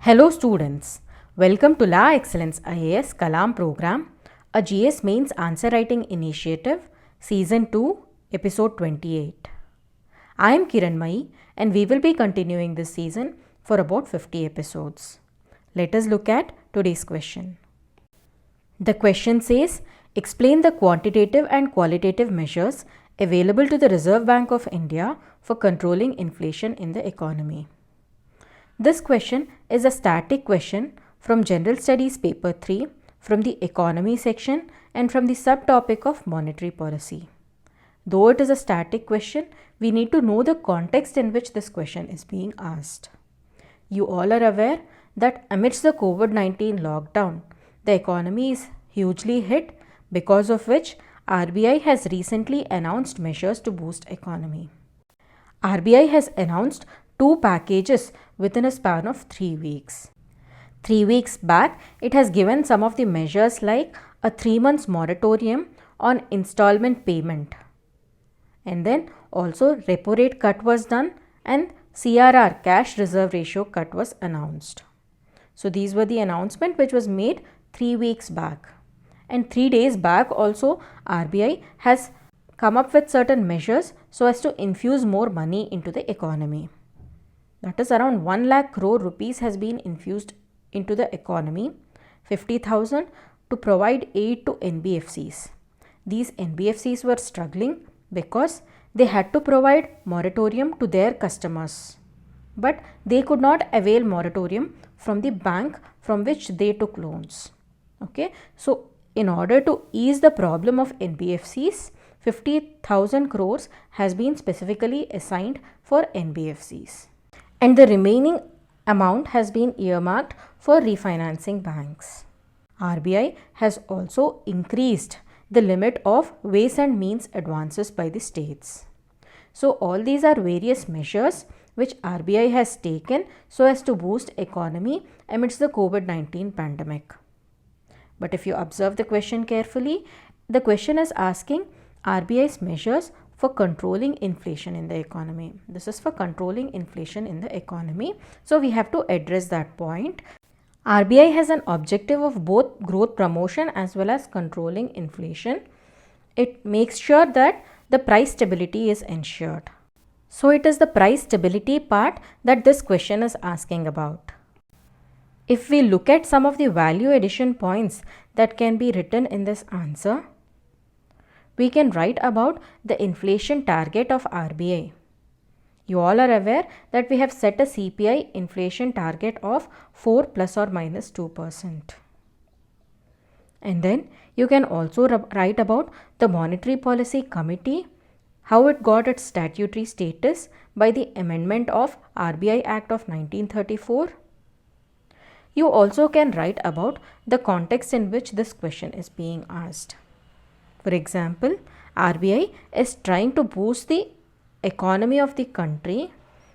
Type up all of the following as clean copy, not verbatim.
Hello students, welcome to La Excellence IAS Kalam program, a GS Mains Answer Writing Initiative, Season 2, Episode 28. I am Kiran Mai and we will be continuing this season for about 50 episodes. Let us look at today's question. The question says, explain the quantitative and qualitative measures available to the Reserve Bank of India for controlling inflation in the economy. This question is a static question from General Studies Paper 3 from the Economy section and from the subtopic of Monetary Policy. Though it is a static question, we need to know the context in which this question is being asked. You all are aware that amidst the COVID-19 lockdown, the economy is hugely hit, because of which RBI has recently announced measures to boost economy. RBI has announced two packages within a span of 3 weeks. 3 weeks back, it has given some of the measures like a 3 months moratorium on installment payment. And then also repo rate cut was done and CRR, cash reserve ratio cut, was announced. So these were the announcement which was made 3 weeks back. And 3 days back also RBI has come up with certain measures so as to infuse more money into the economy. That is around 1 lakh crore rupees has been infused into the economy, 50,000 to provide aid to NBFCs. These NBFCs were struggling because they had to provide moratorium to their customers, but they could not avail moratorium from the bank from which they took loans. Okay, so in order to ease the problem of NBFCs, 50,000 crores has been specifically assigned for NBFCs. And the remaining amount has been earmarked for refinancing banks. RBI has also increased the limit of ways and means advances by the states. So all these are various measures which RBI has taken so as to boost economy amidst the COVID-19 pandemic. But if you observe the question carefully, the question is asking RBI's measures for controlling inflation in the economy. This is for controlling inflation in the economy. So we have to address that point. RBI has an objective of both growth promotion as well as controlling inflation. It makes sure that the price stability is ensured. So it is the price stability part that this question is asking about. If we look at some of the value addition points that can be written in this answer, we can write about the inflation target of RBI. You all are aware that we have set a CPI inflation target of 4 plus or minus 2%. And then you can also write about the Monetary Policy Committee, how it got its statutory status by the amendment of RBI Act of 1934. You also can write about the context in which this question is being asked. For example, RBI is trying to boost the economy of the country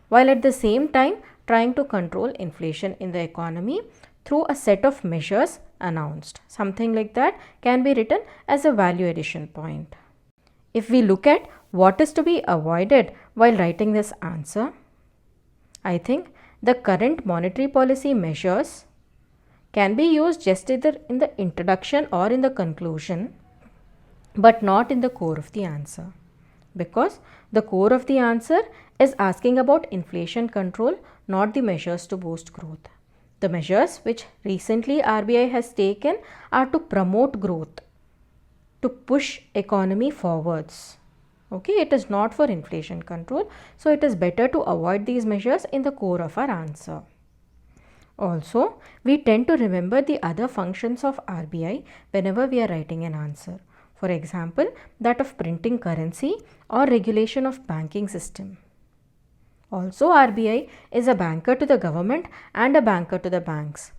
while at the same time trying to control inflation in the economy through a set of measures announced. Something like that can be written as a value addition point. If we look at what is to be avoided while writing this answer, I think the current monetary policy measures can be used just either in the introduction or in the conclusion, but not in the core of the answer, because the core of the answer is asking about inflation control, not the measures to boost growth. The measures which recently RBI has taken are to promote growth, to push economy forwards. Okay, it is not for inflation control, so it is better to avoid these measures in the core of our answer. Also, we tend to remember the other functions of RBI whenever we are writing an answer. For example, that of printing currency or regulation of banking system. Also, RBI is a banker to the government and a banker to the banks.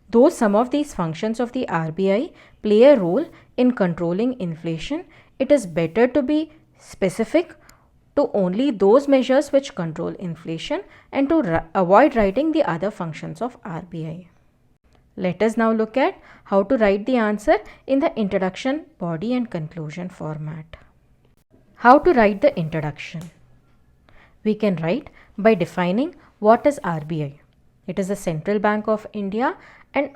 Though some of these functions of the RBI play a role in controlling inflation, it is better to be specific to only those measures which control inflation and to avoid writing the other functions of RBI. Let us now look at how to write the answer in the introduction, body and conclusion format. How to write the introduction? We can write by defining what is RBI. It is the Central Bank of India, and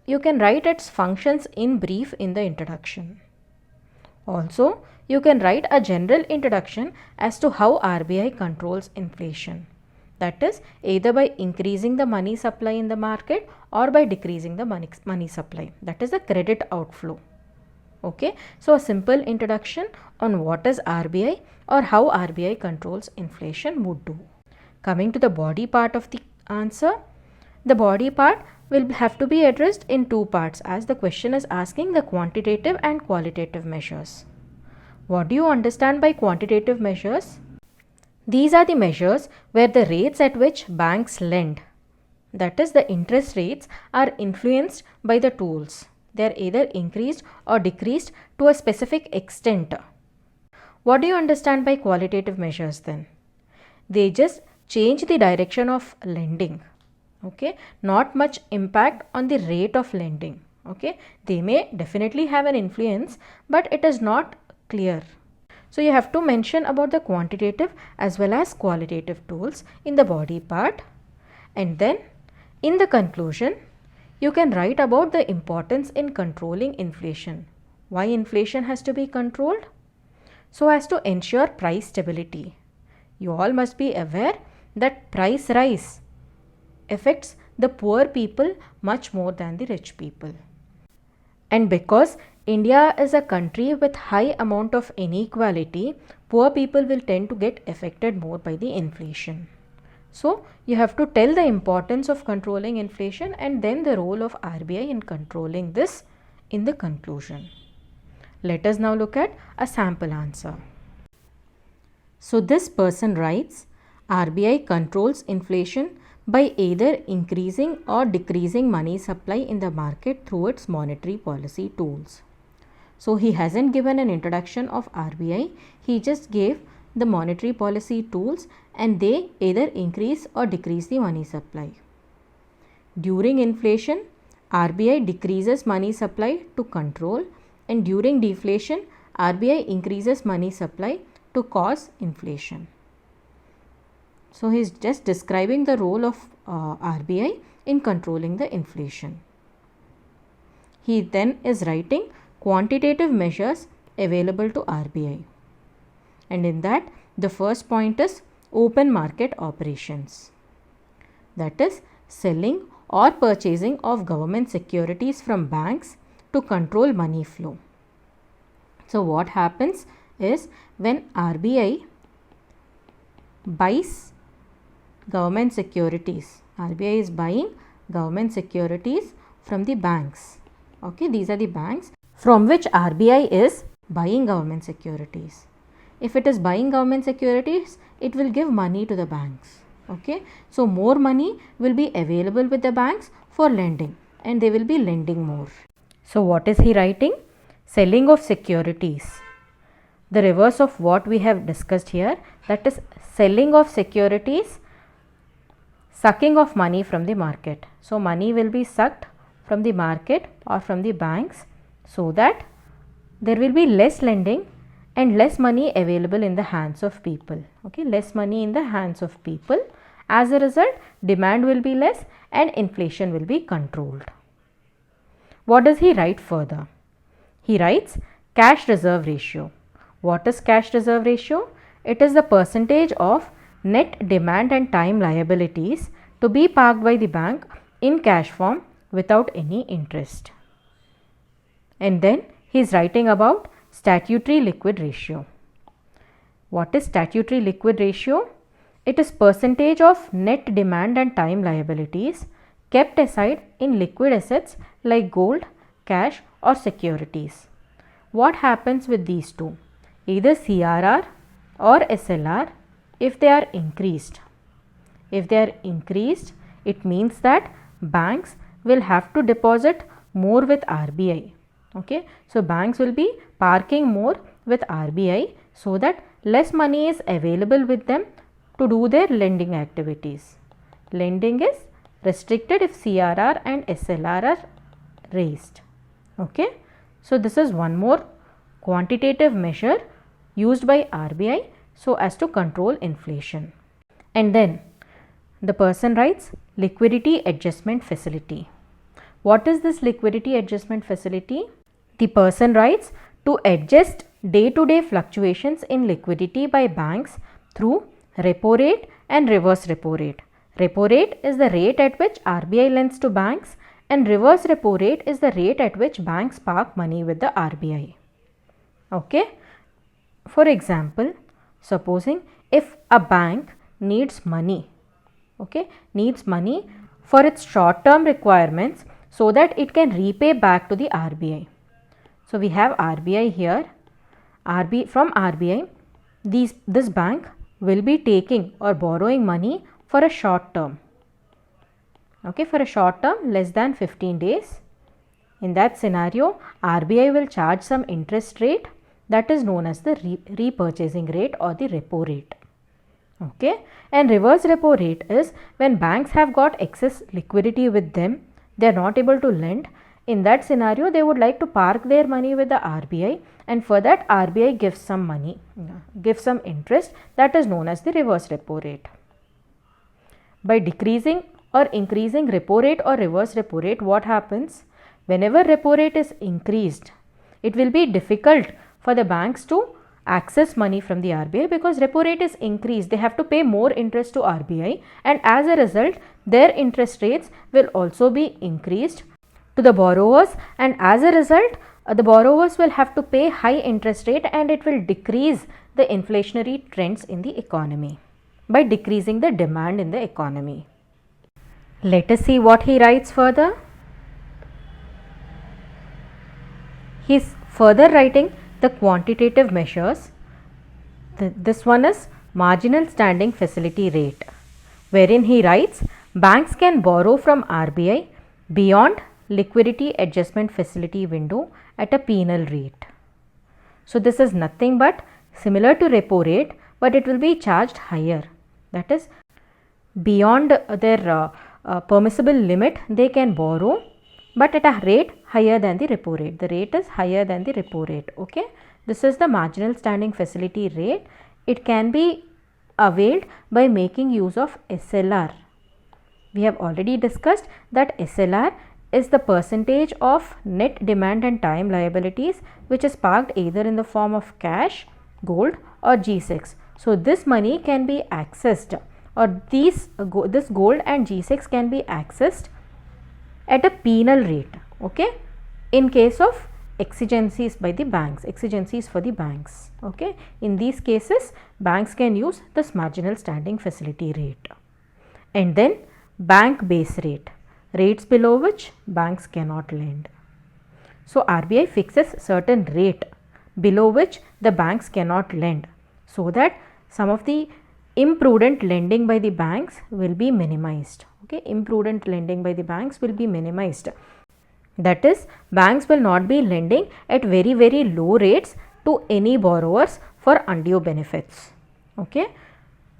you can write its functions in brief in the introduction. Also, you can write a general introduction as to how RBI controls inflation. That is either by increasing the money supply in the market or by decreasing the money supply. That is the credit outflow. Okay, so a simple introduction on what is RBI or how RBI controls inflation would do. Coming to the body part of the answer, the body part will have to be addressed in two parts, as the question is asking the quantitative and qualitative measures. What do you understand by quantitative measures? These are the measures where the rates at which banks lend, that is the interest rates, are influenced by the tools. They are either increased or decreased to a specific extent. What do you understand by qualitative measures then? They just change the direction of lending. Okay, not much impact on the rate of lending. Okay, they may definitely have an influence, but it is not clear. So you have to mention about the quantitative as well as qualitative tools in the body part, and then in the conclusion you can write about the importance in controlling inflation. Why inflation has to be controlled? So as to ensure price stability. You all must be aware that price rise affects the poor people much more than the rich people. And because India is a country with high amount of inequality, poor people will tend to get affected more by the inflation. So you have to tell the importance of controlling inflation and then the role of RBI in controlling this in the conclusion. Let us now look at a sample answer. So this person writes, RBI controls inflation by either increasing or decreasing money supply in the market through its monetary policy tools. So he hasn't given an introduction of RBI, he just gave the monetary policy tools and they either increase or decrease the money supply. During inflation, RBI decreases money supply to control, and during deflation, RBI increases money supply to cause inflation. So he is just describing the role of RBI in controlling the inflation. He then is writing quantitative measures available to RBI. And in that, the first point is open market operations. That is selling or purchasing of government securities from banks to control money flow. So what happens is when RBI buys government securities, RBI is buying government securities from the banks. Okay, these are the banks from which RBI is buying government securities. If it is buying government securities, it will give money to the banks. Okay, so more money will be available with the banks for lending and they will be lending more. So what is he writing? Selling of securities. The reverse of what we have discussed here, that is selling of securities, sucking of money from the market. So money will be sucked from the market or from the banks so that there will be less lending and less money available in the hands of people. Okay, less money in the hands of people. As a result, demand will be less and inflation will be controlled. What does he write further? He writes cash reserve ratio. What is cash reserve ratio? It is the percentage of net demand and time liabilities to be parked by the bank in cash form without any interest. And then he is writing about statutory liquid ratio. What is statutory liquid ratio? It is percentage of net demand and time liabilities kept aside in liquid assets like gold, cash or securities. What happens with these two? Either CRR or SLR if they are increased. If they are increased, it means that banks will have to deposit more with RBI. Okay, so banks will be parking more with RBI so that less money is available with them to do their lending activities. Lending is restricted if CRR and SLR are raised. Okay, so this is one more quantitative measure used by RBI so as to control inflation. And then The person writes liquidity adjustment facility. What is this liquidity adjustment facility? The person writes to adjust day-to-day fluctuations in liquidity by banks through repo rate and reverse repo rate. Repo rate is the rate at which RBI lends to banks, and reverse repo rate is the rate at which banks park money with the RBI. Okay. For example, supposing if a bank needs money, needs money for its short-term requirements so that it can repay back to the RBI. So we have RBI here. From RBI, this bank will be taking or borrowing money for a short term. For a short term less than 15 days. In that scenario, RBI will charge some interest rate that is known as the repurchasing rate or the repo rate. And reverse repo rate is when banks have got excess liquidity with them, they are not able to lend. In that scenario, they would like to park their money with the RBI, and for that RBI gives some money, gives some interest, that is known as the reverse repo rate. By decreasing or increasing repo rate or reverse repo rate, what happens? Whenever repo rate is increased, it will be difficult for the banks to access money from the RBI because repo rate is increased. They have to pay more interest to RBI, and as a result, their interest rates will also be increased to the borrowers, and as a result, the borrowers will have to pay high interest rate, and it will decrease the inflationary trends in the economy by decreasing the demand in the economy. Let us see what he writes further. He is further writing the quantitative measures. This one is marginal standing facility rate, wherein he writes banks can borrow from RBI beyond liquidity adjustment facility window at a penal rate. So this is nothing but similar to repo rate, but it will be charged higher. That is, beyond their permissible limit, they can borrow, but at a rate higher than the repo rate. The rate is higher than the repo rate. This is the marginal standing facility rate. It can be availed by making use of SLR. We have already discussed that SLR is the percentage of net demand and time liabilities which is parked either in the form of cash, gold or G-Secs. So this money can be accessed, or this gold and G-Secs can be accessed at a penal rate, in case of exigencies by the banks, exigencies for the banks. In these cases, banks can use this marginal standing facility rate. And then bank base rate, rates below which banks cannot lend. So RBI fixes certain rate below which the banks cannot lend, so that some of the imprudent lending by the banks will be minimized. Imprudent lending by the banks will be minimized. That is, banks will not be lending at very, very low rates to any borrowers for undue benefits.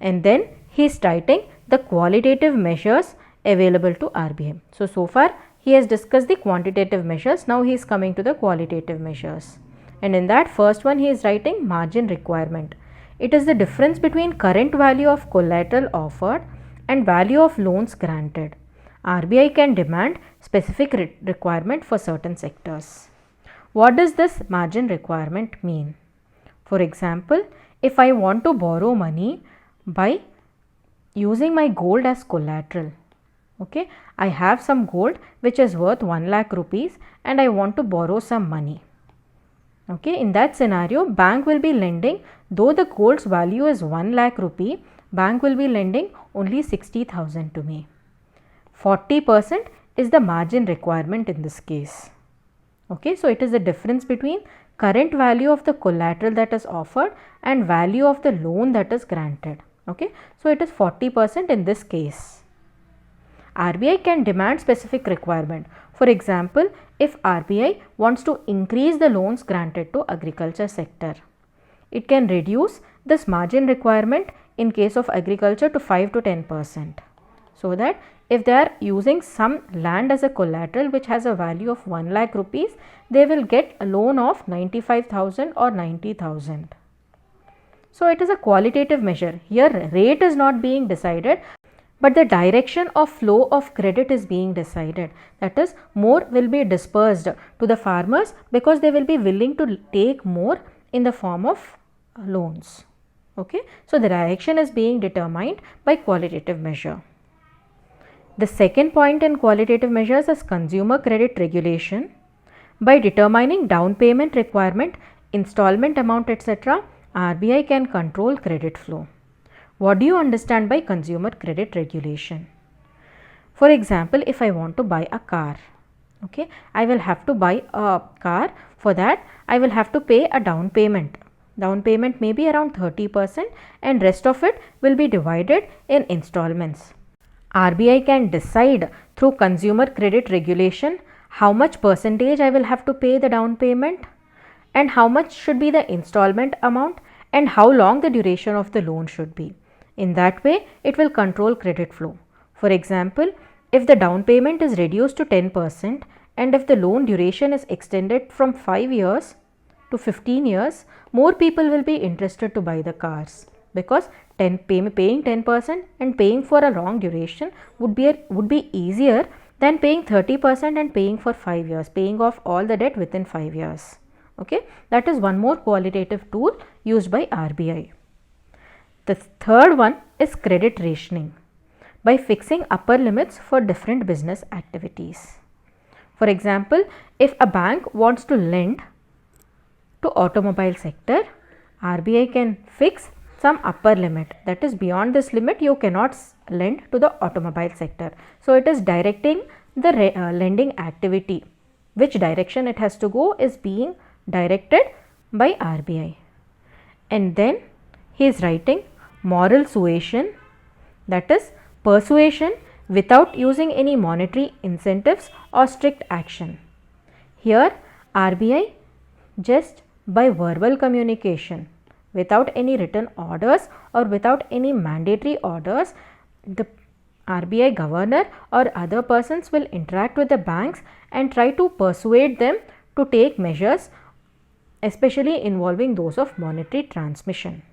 And then he is citing the qualitative measures available to RBI. So far he has discussed the quantitative measures. Now he is coming to the qualitative measures. And in that first one he is writing margin requirement. It is the difference between current value of collateral offered and value of loans granted. RBI can demand specific requirement for certain sectors. What does this margin requirement mean? For example, if I want to borrow money by using my gold as collateral, I have some gold which is worth 1 lakh rupees and I want to borrow some money. In that scenario, bank will be lending, though the gold's value is 1 lakh rupee, bank will be lending only 60,000 to me. 40% is the margin requirement in this case. So it is the difference between current value of the collateral that is offered and value of the loan that is granted. So it is 40% in this case. RBI can demand specific requirement. For example, if RBI wants to increase the loans granted to agriculture sector, it can reduce this margin requirement in case of agriculture to 5 to 10%. So that if they are using some land as a collateral which has a value of 1 lakh rupees, they will get a loan of 95,000 or 90,000. So it is a qualitative measure. Here rate is not being decided. but the direction of flow of credit is being decided. That is, more will be dispersed to the farmers because they will be willing to take more in the form of loans. Okay, so the direction is being determined by qualitative measure. The second point in qualitative measures is consumer credit regulation. By determining down payment requirement, installment amount, etc., RBI can control credit flow. What do you understand by consumer credit regulation? For example, if I want to buy a car, okay, I will have to buy a car. For that, I will have to pay a down payment. Down payment may be around 30% and rest of it will be divided in installments. RBI can decide through consumer credit regulation how much percentage I will have to pay the down payment and how much should be the installment amount and how long the duration of the loan should be. In that way, it will control credit flow. For example, if the down payment is reduced to 10% and if the loan duration is extended from 5 years to 15 years, more people will be interested to buy the cars because paying 10% and paying for a long duration would be easier than paying 30% and paying for 5 years, paying off all the debt within 5 years. Okay, that is one more qualitative tool used by RBI. The third one is credit rationing by fixing upper limits for different business activities. For example, if a bank wants to lend to automobile sector, RBI can fix some upper limit, that is beyond this limit you cannot lend to the automobile sector. So it is directing the lending activity. Which direction it has to go is being directed by RBI. And then he is writing moral suasion, that is persuasion without using any monetary incentives or strict action. Here RBI just by verbal communication without any written orders or without any mandatory orders, the RBI governor or other persons will interact with the banks and try to persuade them to take measures, especially involving those of monetary transmission.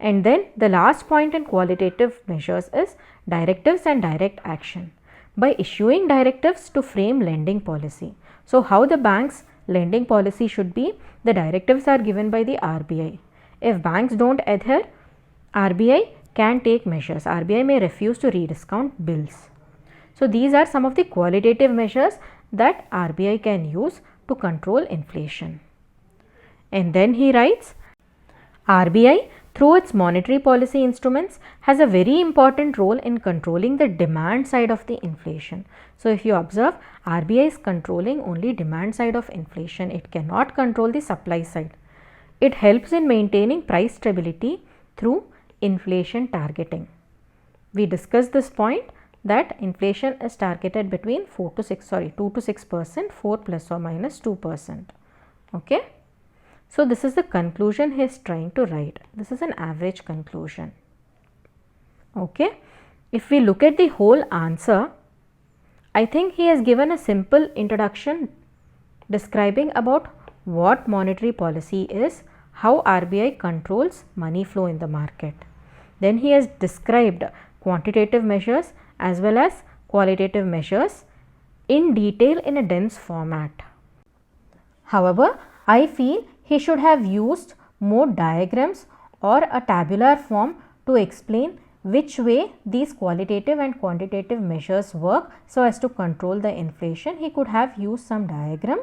And then the last point in qualitative measures is directives and direct action by issuing directives to frame lending policy. So how the bank's lending policy should be, the directives are given by the RBI. If banks don't adhere, RBI can take measures. RBI may refuse to rediscount bills. So these are some of the qualitative measures that RBI can use to control inflation. And then he writes, RBI through its monetary policy instruments has a very important role in controlling the demand side of the inflation. So if you observe, RBI is controlling only demand side of inflation. It cannot control the supply side. It helps in maintaining price stability through inflation targeting. We discussed this point that inflation is targeted between 2 to 6%, 4 plus or minus 2%. Okay. So this is the conclusion he is trying to write. This is an average conclusion. Okay. If we look at the whole answer, I think he has given a simple introduction describing about what monetary policy is, how RBI controls money flow in the market. Then he has described quantitative measures as well as qualitative measures in detail in a dense format. However, I feel he should have used more diagrams or a tabular form to explain which way these qualitative and quantitative measures work so as to control the inflation. He could have used some diagram.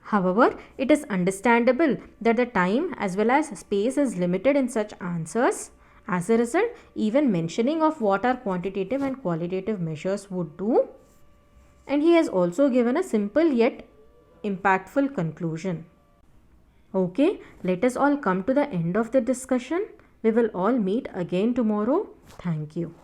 However, it is understandable that the time as well as space is limited in such answers. As a result, even mentioning of what are quantitative and qualitative measures would do. And he has also given a simple yet impactful conclusion. Okay, let us all come to the end of the discussion. We will all meet again tomorrow. Thank you.